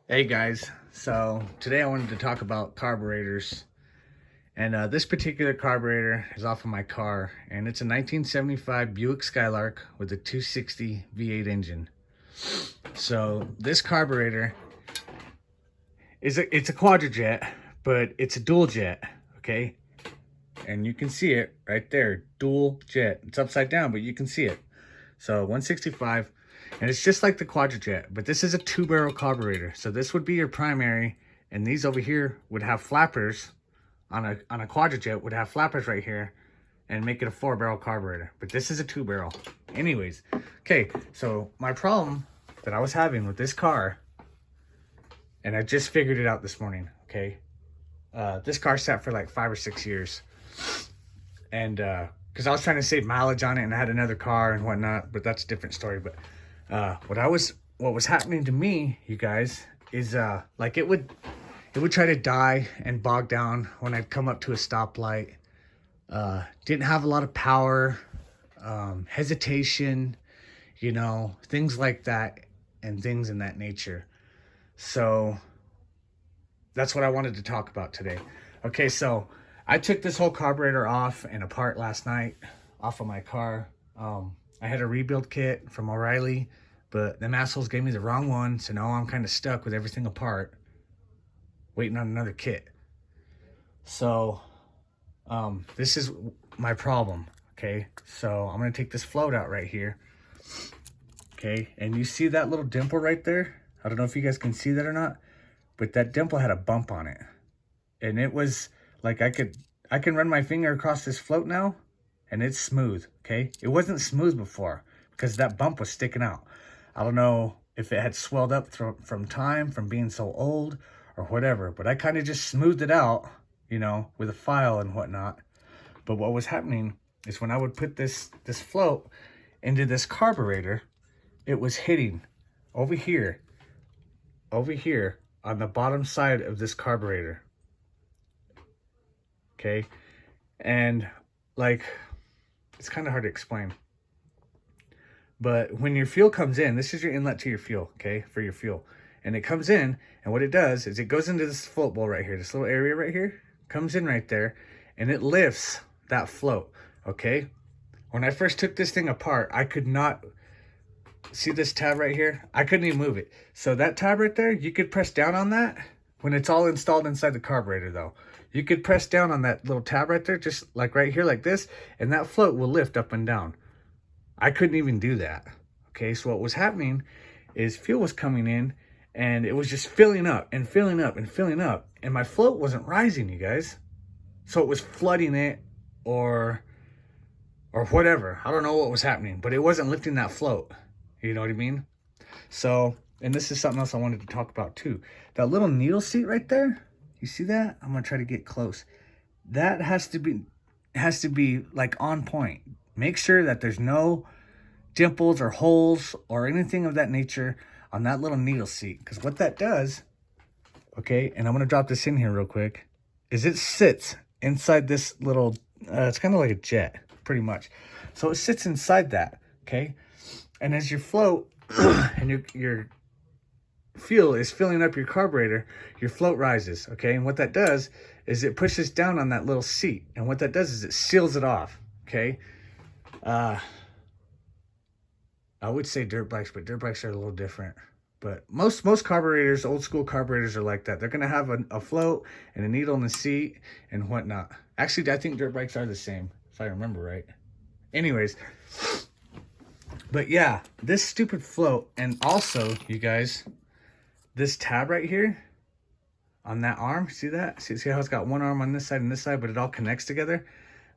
Hey guys, so today I wanted to talk about carburetors, and this particular carburetor is off of my car, and it's a 1975 Buick Skylark with a 260 V8 engine. So this carburetor it's a quadrajet, but it's a dual jet, okay? And you can see it right there, dual jet. It's upside down, but you can see it. So 165, and it's just like the quadrajet, but this is a 2-barrel carburetor. So this would be your primary, and these over here would have flappers. On a quadrajet would have flappers right here and make it a 4-barrel carburetor, but this is a 2-barrel. Anyways, okay, so my problem that I was having with this car, and I just figured it out this morning, okay? This car sat for like 5 or 6 years, and because I was trying to save mileage on it, and I had another car and whatnot, but that's a different story. But what was happening to me, you guys, is like it would try to die and bog down when I'd come up to a stoplight. Didn't have a lot of power, hesitation, things like that, and things in that nature. So that's what I wanted to talk about today. Okay, so I took this whole carburetor off and apart last night off of my car. I had a rebuild kit from O'Reilly, but them assholes gave me the wrong one, so now I'm kind of stuck with everything apart, waiting on another kit. So this is my problem, okay? So I'm gonna take this float out right here, okay? And you see that little dimple right there? I don't know if you guys can see that or not, but that dimple had a bump on it. And it was like I can run my finger across this float now, and it's smooth, okay? It wasn't smooth before because that bump was sticking out. I don't know if it had swelled up from time, from being so old or whatever, but I kind of just smoothed it out, with a file and whatnot. But what was happening is when I would put this float into this carburetor, it was hitting over here on the bottom side of this carburetor. Okay, and like, it's kind of hard to explain, but when your fuel comes in, this is your inlet to your fuel, okay, for your fuel, and it comes in, and what it does is it goes into this float bowl right here, this little area right here, comes in right there, and it lifts that float, okay? When I first took this thing apart, I could not see this tab right here. I couldn't even move it. So that tab right there, you could press down on that when it's all installed inside the carburetor though. You could press down on that little tab right there, just like right here like this, and that float will lift up and down. I couldn't even do that. Okay, so what was happening is fuel was coming in and it was just filling up and filling up and filling up, and my float wasn't rising, you guys. So it was flooding it or whatever. I don't know what was happening, but it wasn't lifting that float. You know what I mean? So, and this is something else I wanted to talk about too. That little needle seat right there, you see that? I'm gonna try to get close. That has to be like on point. Make sure that there's no dimples or holes or anything of that nature on that little needle seat. Because what that does, okay, and I'm gonna drop this in here real quick, is it sits inside this little, it's kind of like a jet, pretty much. So it sits inside that, okay? And as your float and your fuel is filling up your carburetor, your float rises, okay? And what that does is it pushes down on that little seat. And what that does is it seals it off, okay? I would say dirt bikes, but dirt bikes are a little different. But most carburetors, old school carburetors, are like that. They're going to have a float and a needle in the seat and whatnot. Actually, I think dirt bikes are the same, if I remember right. Anyways, but yeah, this stupid float, and also, you guys, this tab right here on that arm, see that? See how it's got one arm on this side and this side, but it all connects together?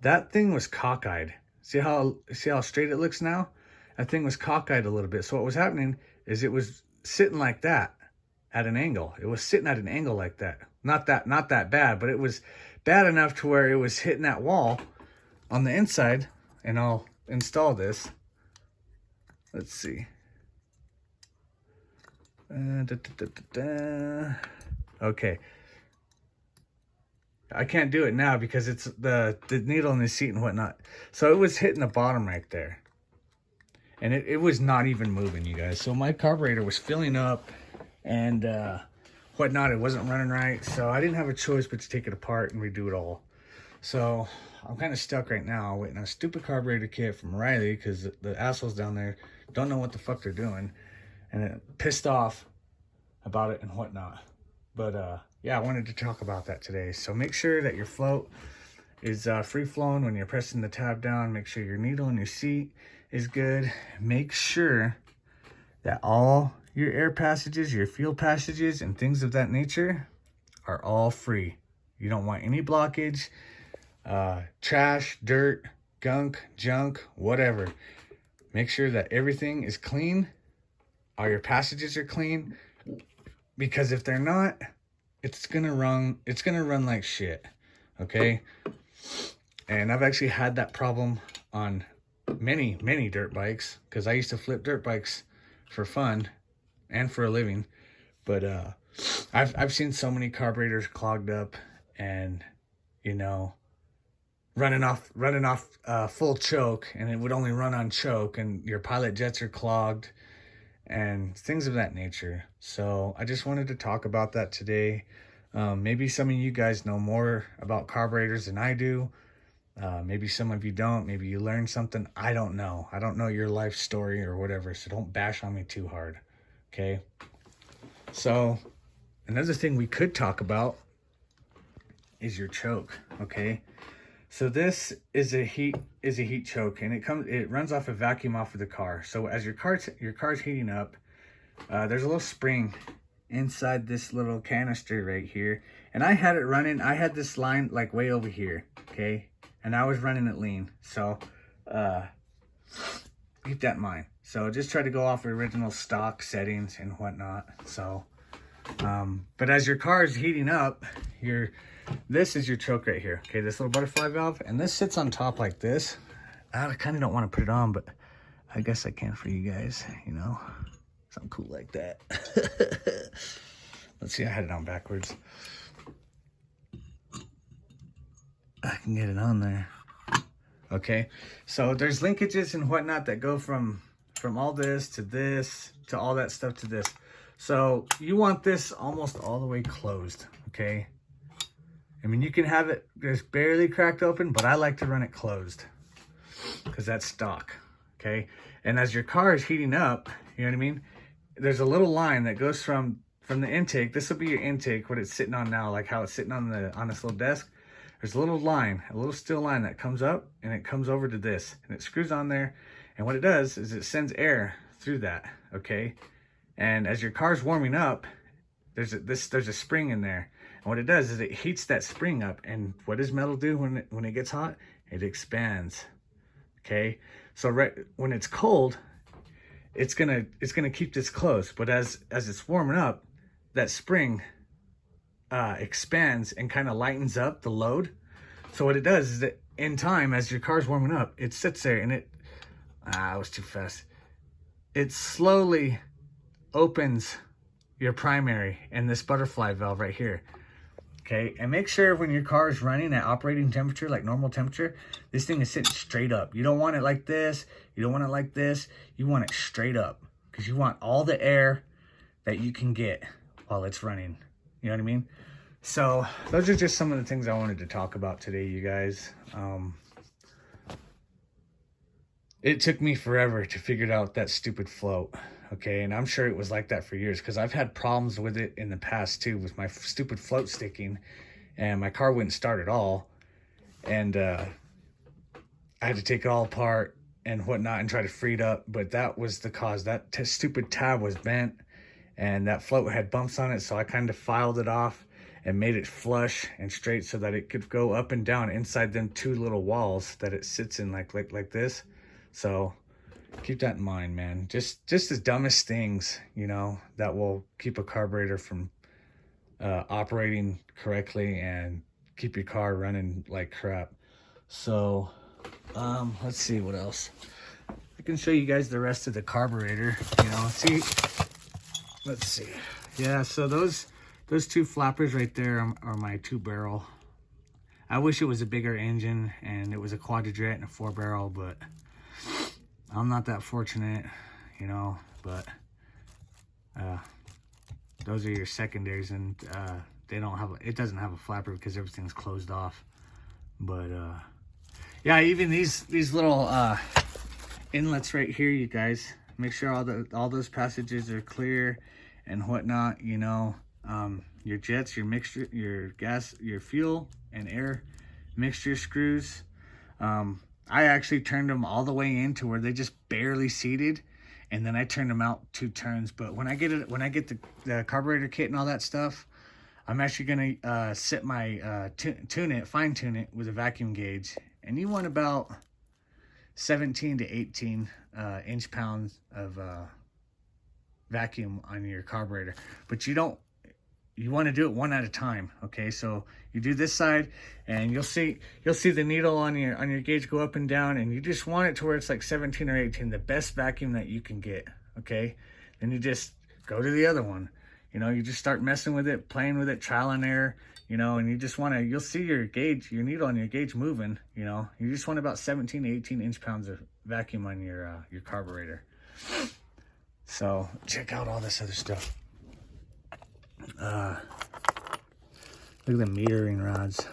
That thing was cockeyed. See how straight it looks now? That thing was cockeyed a little bit. So what was happening is it was sitting like that at an angle. It was sitting at an angle like that. Not that bad, but it was bad enough to where it was hitting that wall on the inside. And I'll install this. Let's see. Okay. I can't do it now because it's the needle in the seat and whatnot. So it was hitting the bottom right there. And it was not even moving, you guys. So my carburetor was filling up, and whatnot. It wasn't running right, so I didn't have a choice but to take it apart and redo it all. So I'm kind of stuck right now waiting on a stupid carburetor kit from Riley, because the assholes down there don't know what the fuck they're doing, and it pissed off about it and whatnot. But yeah, I wanted to talk about that today. So make sure that your float is free flowing when you're pressing the tab down. Make sure your needle in your seat is good. Make sure that all your air passages, your fuel passages, and things of that nature are all free. You don't want any blockage, trash, dirt, gunk, junk, whatever. Make sure that everything is clean. All your passages are clean, because if they're not, it's gonna run like shit. Okay? And I've actually had that problem on many dirt bikes, because I used to flip dirt bikes for fun and for a living. But I've seen so many carburetors clogged up, and you know, running off full choke, and it would only run on choke, and your pilot jets are clogged and things of that nature. So I just wanted to talk about that today. Maybe some of you guys know more about carburetors than I do. Maybe some of you don't. Maybe you learned something. I don't know. I don't know your life story or whatever, so don't bash on me too hard. Okay? So another thing we could talk about is your choke. Okay? So this is a heat choke, and it runs off a vacuum off of the car. So as your car's heating up, there's a little spring inside this little canister right here, and I had it running. I had this line like way over here, okay, and I was running it lean. So keep that in mind. So just try to go off original stock settings and whatnot. So but as your car is heating up, this is your choke right here, okay, this little butterfly valve, and this sits on top like this. I kind of don't want to put it on, but I guess I can for you guys, you know, something cool like that. Let's see, I had it on backwards. I can get it on there. Okay, so there's linkages and whatnot that go from all this to all that stuff to this. So you want this almost all the way closed, okay? I mean, you can have it just barely cracked open, but I like to run it closed because that's stock, okay? And as your car is heating up, you know what I mean? There's a little line that goes from the intake. This will be your intake, what it's sitting on now, like how it's sitting on this little desk. There's a little line, a little steel line that comes up, and it comes over to this, and it screws on there. And what it does is it sends air through that, okay? And as your car's warming up, there's a spring in there. And what it does is it heats that spring up. And what does metal do when it gets hot? It expands. Okay? So when it's cold, it's gonna keep this close. But as it's warming up, that spring expands and kind of lightens up the load. So what it does is that in time, as your car's warming up, it sits there and I was too fast. It slowly opens your primary and this butterfly valve right here. Okay, and make sure when your car is running at operating temperature, like normal temperature, this thing is sitting straight up. You don't want it like this. You don't want it like this. You want it straight up, because you want all the air that you can get while it's running. You know what I mean? So those are just some of the things I wanted to talk about today, you guys. It took me forever to figure out that stupid float. Okay, and I'm sure it was like that for years, because I've had problems with it in the past too, with my stupid float sticking, and my car wouldn't start at all, and I had to take it all apart and whatnot and try to free it up. But that was the cause. That stupid tab was bent, and that float had bumps on it, so I kind of filed it off and made it flush and straight so that it could go up and down inside them two little walls that it sits in like this. So keep that in mind, man. Just the dumbest things, you know, that will keep a carburetor from operating correctly and keep your car running like crap. So let's see what else. I can show you guys the rest of the carburetor, you know. See, let's see. Yeah, so those two flappers right there are my 2-barrel. I wish it was a bigger engine and it was a quadra-jet and a 4-barrel, but I'm not that fortunate, you know. But those are your secondaries, and they don't have, it doesn't have a flapper because everything's closed off. But yeah, even these little inlets right here, you guys, make sure all those passages are clear and whatnot, you know. Your jets, your mixture, your gas, your fuel and air mixture screws, I actually turned them all the way in to where they just barely seated, and then I turned them out 2 turns. But when I get the carburetor kit and all that stuff, I'm actually gonna set my fine tune it with a vacuum gauge, and you want about 17 to 18 inch-pounds of vacuum on your carburetor. But you want to do it one at a time. Okay, so you do this side, and you'll see the needle on your gauge go up and down, and you just want it to where it's like 17 or 18, the best vacuum that you can get. Okay, then you just go to the other one. You know, you just start messing with it, playing with it, trial and error, you know, and you just want to, you'll see your needle on your gauge moving, you know. You just want about 17 to 18 inch-pounds of vacuum on your carburetor. So check out all this other stuff. Look at the metering rods.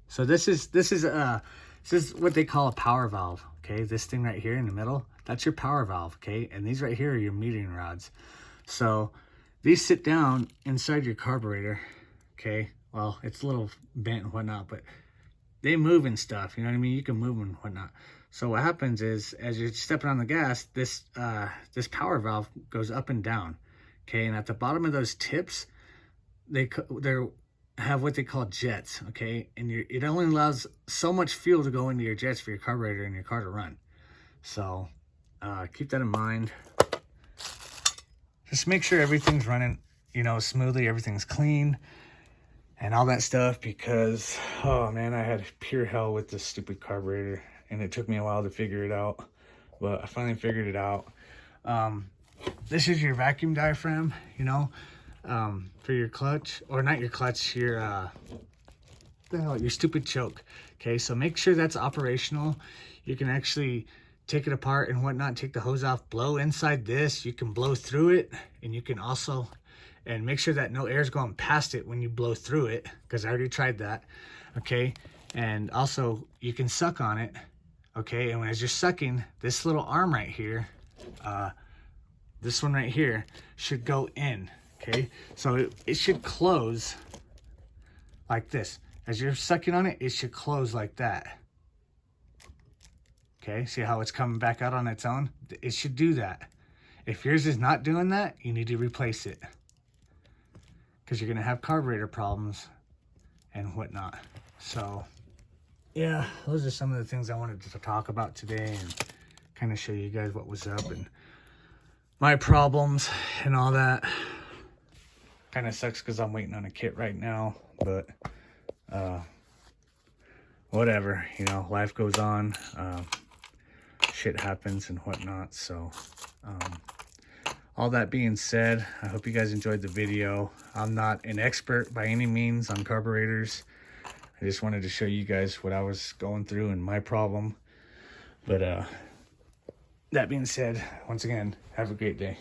So this is what they call a power valve. Okay, this thing right here in the middle, that's your power valve. Okay, and these right here are your metering rods. So these sit down inside your carburetor. Okay, well, it's a little bent and whatnot, but they move and stuff. You know what I mean? You can move and whatnot. So what happens is, as you're stepping on the gas, this power valve goes up and down. Okay, and at the bottom of those tips, they have what they call jets. Okay, and it only allows so much fuel to go into your jets for your carburetor and your car to run. So keep that in mind. Just make sure everything's running, you know, smoothly, everything's clean and all that stuff, because oh man, I had pure hell with this stupid carburetor, and it took me a while to figure it out, but I finally figured it out. This is your vacuum diaphragm, you know, for your clutch, or not your clutch, your stupid choke. Okay, so make sure that's operational. You can actually take it apart and whatnot, take the hose off, blow inside this. You can blow through it, and you can also, and make sure that no air is going past it when you blow through it, because I already tried that. Okay, and also you can suck on it. Okay, and as you're sucking, this little arm right here, this one right here should go in. Okay, so it should close like this. As you're sucking on it, it should close like that. Okay, see how it's coming back out on its own? It should do that. If yours is not doing that, you need to replace it, because you're gonna have carburetor problems and whatnot. So yeah, those are some of the things I wanted to talk about today, and kind of show you guys what was up and my problems and all that. Kind of sucks because I'm waiting on a kit right now, but whatever, you know, life goes on. Shit happens and whatnot. So all that being said, I hope you guys enjoyed the video. I'm not an expert by any means on carburetors. I just wanted to show you guys what I was going through and my problem. But that being said, once again, have a great day.